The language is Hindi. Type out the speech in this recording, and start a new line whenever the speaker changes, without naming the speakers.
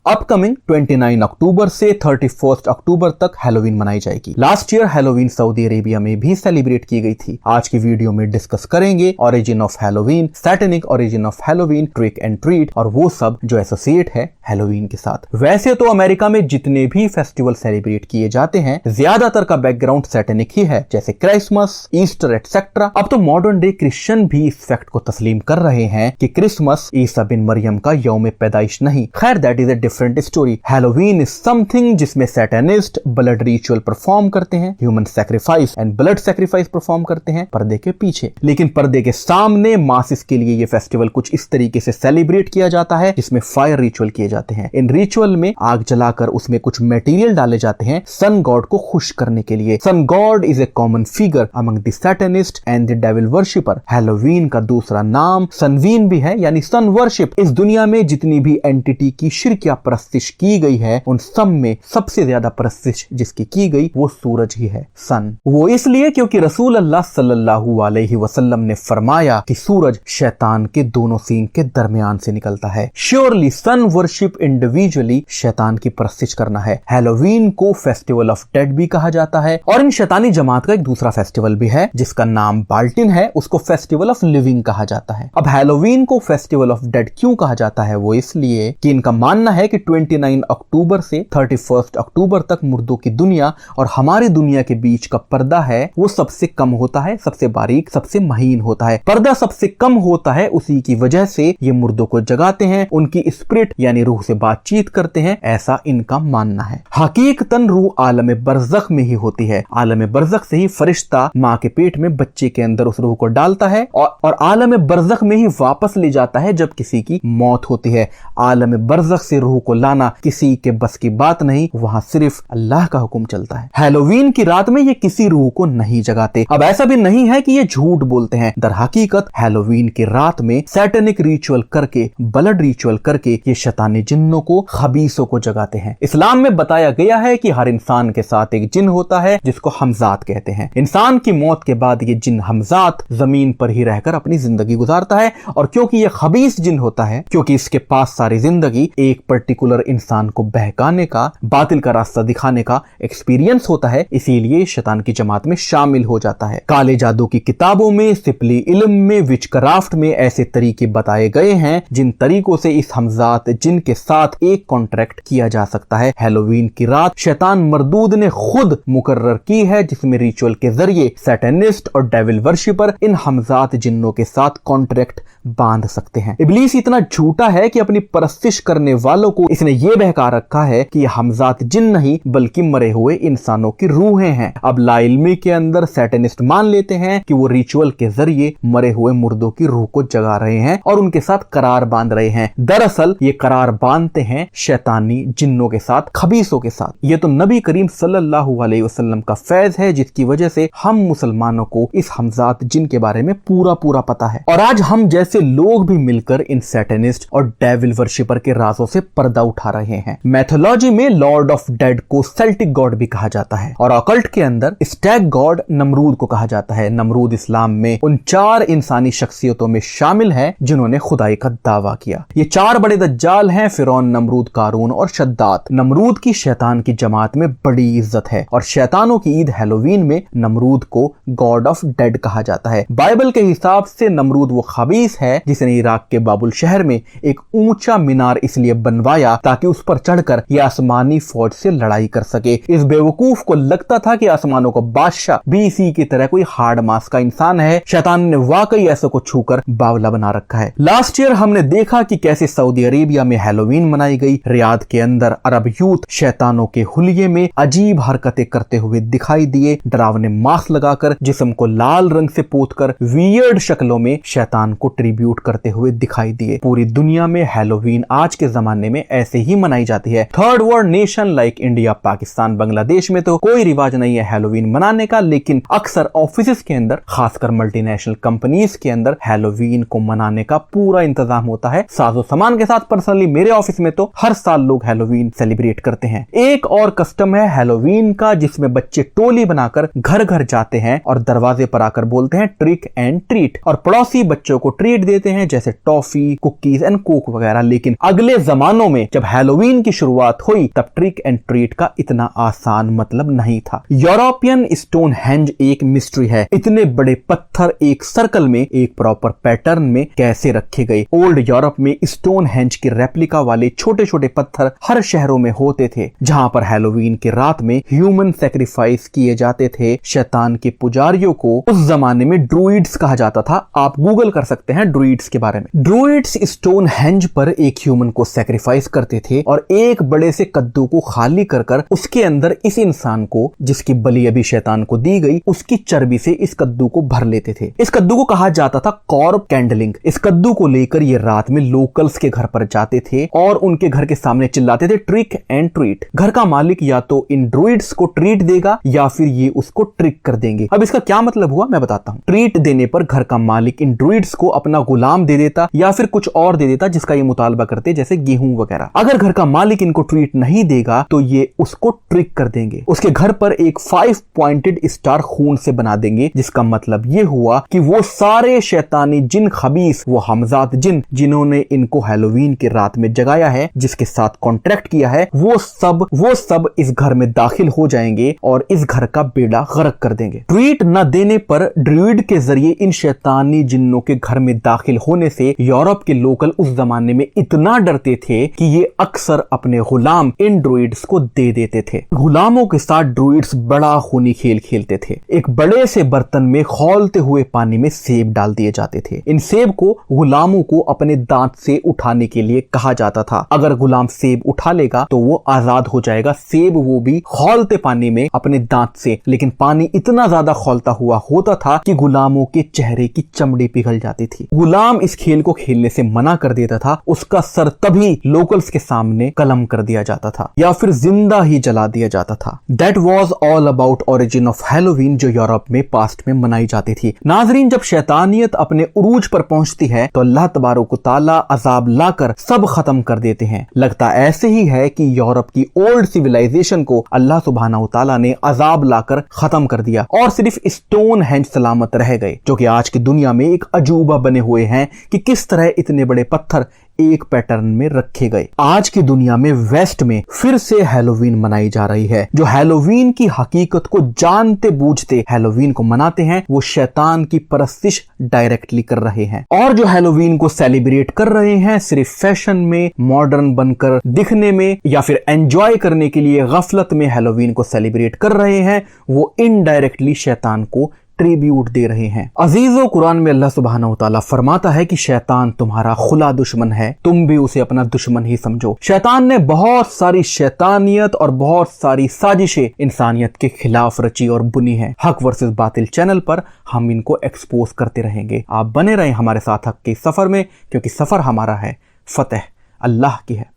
अपकमिंग 29 अक्टूबर से 31 अक्टूबर तक हैलोवीन मनाई जाएगी। Last year Halloween Saudi Arabia में भी सेलिब्रेट की गई थी। आज की वीडियो में डिस्कस करेंगे origin of Halloween, satanic origin of Halloween, trick and treat और वो सब जो एसोसिएट है हैलोवीन के साथ। वैसे तो अमेरिका में जितने भी फेस्टिवल सेलिब्रेट किए जाते हैं ज्यादातर का बैकग्राउंड सैटेनिक ही है, जैसे क्रिसमस, ईस्टर एटसेट्रा। अब तो मॉडर्न डे क्रिश्चियन भी इस फैक्ट को तस्लीम कर रहे हैं कि क्रिसमस ईसा बिन मरियम का यौम पैदाइश नहीं। खैर that is a different story. Halloween is something जिसमें सैटेनिस्ट ब्लड रिचुअल परफॉर्म करते हैं, human sacrifice and blood sacrifice perform करते हैं पर्दे के पीछे। लेकिन पर्दे के सामने मासिस के लिए ये फेस्टिवल कुछ इस तरीके से सेलिब्रेट किया जाता है जिसमें फायर रिचुअल किए जाते हैं। इन रिचुअल में आग जलाकर उसमें कुछ मटेरियल डाले जाते हैं सन गॉड को खुश करने के लिए। Sun god is a common figure among the satanist and the devil worshipper. Halloween का दूसरा नाम सनवीन भी है, यानी सन वर्शिप। इस दुनिया में जितनी भी एंटिटी की शिरकिया परस्तिश की गई है उन सब में सबसे ज्यादा परस्तिश जिसकी की गई वो सूरज ही है, सन। वो इसलिए क्योंकि रसूल अल्लाह सल्लल्लाहु अलैहि वसल्लम ने फरमाया कि सूरज शैतान के दोनों सींग के दरमियान से निकलता है। श्योरली सन वर्शिप इंडिविजुअली शैतान की परस्तिश करना है। हैलोवीन को फेस्टिवल ऑफ डेड भी कहा जाता है और इन शैतानी जमात का एक दूसरा फेस्टिवल भी है जिसका नाम बाल्टिन है, उसको फेस्टिवल ऑफ लिविंग कहा जाता है। अब हैलोवीन को फेस्टिवल ऑफ डेड क्यों कहा जाता है? वो इसलिए कि इनका मानना है कि 29 अक्टूबर से 31 अक्टूबर तक मुर्दों की दुनिया और हमारी दुनिया के बीच का पर्दा है वो सबसे कम होता है, सबसे बारीक, सबसे महीन होता है। पर्दा सबसे कम होता है, उसी की वजह से ये मुर्दों को जगाते हैं, उनकी स्पिरिट यानी रूह से बातचीत करते हैं, ऐसा इनका मानना है। हकीकतन रूह आलम बरज़ख में ही होती है। आलम बरज़ख से ही फरिश्ता माँ के पेट में बच्चे के अंदर उस रूह को डालता है और आलम बरज़ख में ही वापस ले जाता है जब किसी की मौत होती है। आलम बरज़ख से रूह को लाना किसी के बस की बात नहीं, वहां सिर्फ अल्लाह का हुक्म चलता है। हैलोवीन की रात में ये किसी रूह को नहीं जगाते। अब ऐसा भी नहीं है कि ये झूठ बोलते हैं। दर हकीकत हैलोवीन की रात में सैटेनिक रिचुअल करके, ब्लड रिचुअल करके ये शैतानी जिन्नों को, खबीसों को जगाते हैं। इस्लाम में बताया गया है कि हर इंसान के साथ एक जिन होता है जिसको हमजात कहते हैं। इंसान की मौत के बाद ये जिन हमजात जमीन पर ही रहकर अपनी जिंदगी गुजारता है और क्योंकि ये खबीस जिन होता है, क्योंकि इसके पास सारी जिंदगी एक पर्टिकुलर इंसान को बहकाने का, बातिल का रास्ता दिखाने का एक्सपीरियंस होता है, इसीलिए शैतान की जमात में शामिल हो जाता है। काले जादू की किताबों में, सिपली इल्म में, विचक्राफ्ट में ऐसे तरीके बताए गए हैं जिन तरीकों से इस हमजात जिन के साथ एक कॉन्ट्रैक्ट किया जा सकता है। हैलोवीन की रात शैतान मरदूद ने खुद मुकर्रर की है जिसमें रिचुअल के जरिए सैटेनिस्ट और डेविल वर्शिपर इन हमजात जिन्नों के साथ कॉन्ट्रैक्ट बांध सकते हैं। इब्लीस इतना झूठा है कि अपनी परस्तिश करने वालों को इसने ये बहका रखा है कि ये हमजात जिन नहीं बल्कि मरे हुए इंसानों की रूहें हैं। अब लाइल्मी के अंदर सैटेनिस्ट मान लेते हैं कि वो रिचुअल के जरिए मरे हुए मुर्दों की रूह को जगा रहे हैं और उनके साथ करार बांध रहे हैं। दरअसल ये करार बांधते हैं शैतानी जिन्नों के साथ, खबीसों के साथ। ये तो नबी करीम सल्लल्लाहु अलैहि वसल्लम का फैज है जिसकी वजह से हम मुसलमानों को इस हमजात जिन के बारे में पूरा पता है। और आज हम जैसे लोग भी मिलकर इन सैटेनिस्ट और डेविल वर्शिपर के राजों से पर्दा उठा रहे हैं। मैथोलॉजी में लॉर्ड ऑफ डेड को सेल्टिक गॉड भी कहा जाता है और ऑकल्ट के अंदर स्टैग गॉड नमरूद को कहा जाता है। नमरूद इस्लाम में उन 4 इंसानी शख्सियतों में शामिल है जिन्होंने खुदाई का दावा किया। ये 4 बड़े दज्जाल हैं, फिरौन, नमरूद, कारून और शद्दाद। नमरूद की शैतान की जमात में बड़ी इज्जत है और शैतानों की ईद हैलोवीन में नमरूद को गॉड ऑफ डेड कहा जाता है। बाइबल के हिसाब से नमरूद वो खबीस है जिसने इराक के बाबुल शहर में एक ऊंचा मीनार इसलिए बनवाया ताकि उस पर चढ़कर यह आसमानी फौज से लड़ाई कर सके। इस बेवकूफ को लगता था कि आसमानों को बादशाह भी इसी की तरह कोई हार्ड मास का इंसान है। शैतान ने वाकई ऐसे को छूकर बावला बना रखा है। लास्ट ईयर हमने देखा कि कैसे सऊदी अरेबिया में हैलोवीन मनाई गई। रियाद के अंदर अरब यूथ शैतानों के हुलिये में अजीब हरकतें करते हुए दिखाई दिए। डरावने मास्क लगाकर, जिस्म को लाल रंग से पोतकर वियर्ड शक्लों में शैतान को ट्रिब्यूट करते हुए दिखाई दिए। पूरी दुनिया में हैलोवीन आज के जमाने में ऐसे ही मनाई जाती है। Third world nation like India, Pakistan, Bangladesh में तो कोई रिवाज नहीं है हैलोवीन मनाने का, लेकिन अक्सर ऑफिस के अंदर, खासकर मल्टीनेशनल कंपनीज के अंदर हैलोवीन को मनाने का पूरा इंतजाम होता है साजो सामान के साथ। पर्सनली मेरे ऑफिस में तो हर साल लोग हैलोवीन सेलिब्रेट करते हैं। एक और कस्टम है हैलोवीन का जिसमें बच्चे टोली बनाकर घर घर जाते हैं और दरवाजे पर आकर बोलते हैं ट्रिक एंड ट्रीट और पड़ोसी बच्चों को ट्रीट देते हैं जैसे टॉफी, कुकीज एंड कोक वगैरह। लेकिन अगले जमानों में जब हैलोवीन की शुरुआत हुई तब ट्रिक एंड ट्रीट का इतना आसान मतलब नहीं था। यूरोपियन स्टोनहेंज एक मिस्ट्री है। इतने बड़े पत्थर एक सर्कल में एक प्रॉपर पैटर्न में कैसे रखे गए? ओल्ड यूरोप में स्टोनहेंज के रेप्लिका वाले छोटे छोटे पत्थर हर शहरों में होते थे, जहां पर हैलोवीन के रात में ह्यूमन सैक्रिफाइस किए जाते थे। शैतान के पुजारियों को उस जमाने में ड्रूइड्स कहा जाता था। आप गूगल कर सकते हैं ड्रूइड्स के बारे में। ड्रूइड्स स्टोनहेंज पर एक ह्यूमन को सैक्रिफाइस करते थे और एक बड़े से कद्दू को खाली कर उसके अंदर इस इंसान को, जिसकी बलि अभी शैतान को दी गई, उसकी चर्बी से इस कद्दू को भर लेते थे। इस कद्दू को कहा जाता था कॉर्प कैंडलिंग। इस कद्दू को लेकर ये रात में लोकल्स के घर पर जाते थे और उनके घर के सामने चिल्लाते थे ट्रिक एंड ट्रीट। घर का मालिक या तो इन ड्रूइड्स को ट्रीट देगा या फिर ये उसको ट्रिक कर देंगे। अब इसका क्या मतलब हुआ मैं बताता हूं। ट्रीट देने पर घर का मालिक इन ड्रूइड्स को अपना गुलाम दे देता या फिर कुछ और दे देता जिसका ये मुतालबा करते, जैसे गेहूं वगैरह। अगर घर का मालिक इनको ट्रीट नहीं देगा तो ये उसको ट्रिक कर देंगे। उसके घर पर एक 5 पॉइंटेड स्टार खून से बना देंगे, जिसका मतलब ये हुआ कि वो सारे शैतानी जिन खबीस, वो हमजात जिन जिन्होंने इनको हैलोवीन की रात में जगाया है, जिसके साथ कॉन्ट्रैक्ट किया है, वो सब इस घर में दाखिल हो जाएंगे और इस घर का बेड़ा गर्क कर देंगे। ट्रीट न देने पर ड्रूइड के जरिए इन शैतानी जिन्नों के घर में दाखिल होने से यूरोप के लोकल उस जमाने में इतना डरते थे कि ये अक्सर अपने गुलाम इन ड्रूइड्स को दे देते थे। गुलामों के साथ ड्रूइड्स बड़ा खूनी खेल खेलते थे। एक बड़े से बर्तन में खौलते हुए पानी में सेब डाल दिए जाते थे। इन सेब को गुलामों को अपने दांत से उठाने के लिए कहा जाता था। अगर गुलाम सेब उठा लेगा तो वो आजाद हो जाएगा। सेब वो भी खौलते पानी में अपने दांत से, लेकिन पानी इतना ज्यादा खौलता हुआ होता था कि गुलामों के चेहरे की चमड़ी पिघल जाती थी। गुलाम इस खेल को खेलने से मना कर देता था, उसका सर तभी लोकल्स के सामने कलम कर दिया जाता था या फिर जिंदा ही जला दिया जाता था। That was all about origin of Halloween, जो यूरोप में पास्ट में मनाई जाती थी। नाजरीन, जब शैतानियत अपने उरूज पर पहुंचती है तो अल्लाह तबारक व तआला अजाब लाकर सब खत्म कर देते हैं। लगता ऐसे ही है कि यूरोप की ओल्ड सिविलाइजेशन को अल्लाह सुब्हानहू तआला ने अजाब लाकर खत्म कर दिया और सिर्फ स्टोनहेंज सलामत रह गए, जो कि आज की दुनिया में एक अजूबा बने हुए हैं कि किस तरह इतने बड़े पत्थर एक पैटर्न में रखे गए। आज की दुनिया में वेस्ट में फिर से हैलोवीन मनाई जा रही है। जो हैलोवीन की हकीकत को जानते बूझते हैलोवीन को मनाते हैं, वो शैतान की परस्तिश डायरेक्टली कर रहे हैं। और जो हैलोवीन को सेलिब्रेट कर रहे हैं सिर्फ फैशन में, मॉडर्न बनकर दिखने में या फिर एंजॉय करने के लिए गफलत में हैलोवीन को सेलिब्रेट कर रहे हैं, वो इनडायरेक्टली शैतान को ट्रिब्यूट दे रहे हैं। अजीजों, कुरान में अल्लाह सुब्हानहू तआला फरमाता है कि शैतान तुम्हारा खुला दुश्मन है, तुम भी उसे अपना दुश्मन ही समझो। शैतान ने बहुत सारी शैतानियत और बहुत सारी साजिशें इंसानियत के खिलाफ रची और बुनी है। हक वर्सेस बातिल चैनल पर हम इनको एक्सपोज करते रहेंगे। आप बने रहें हमारे साथ हक के सफर में, क्योंकि सफर हमारा है, फतेह अल्लाह की है।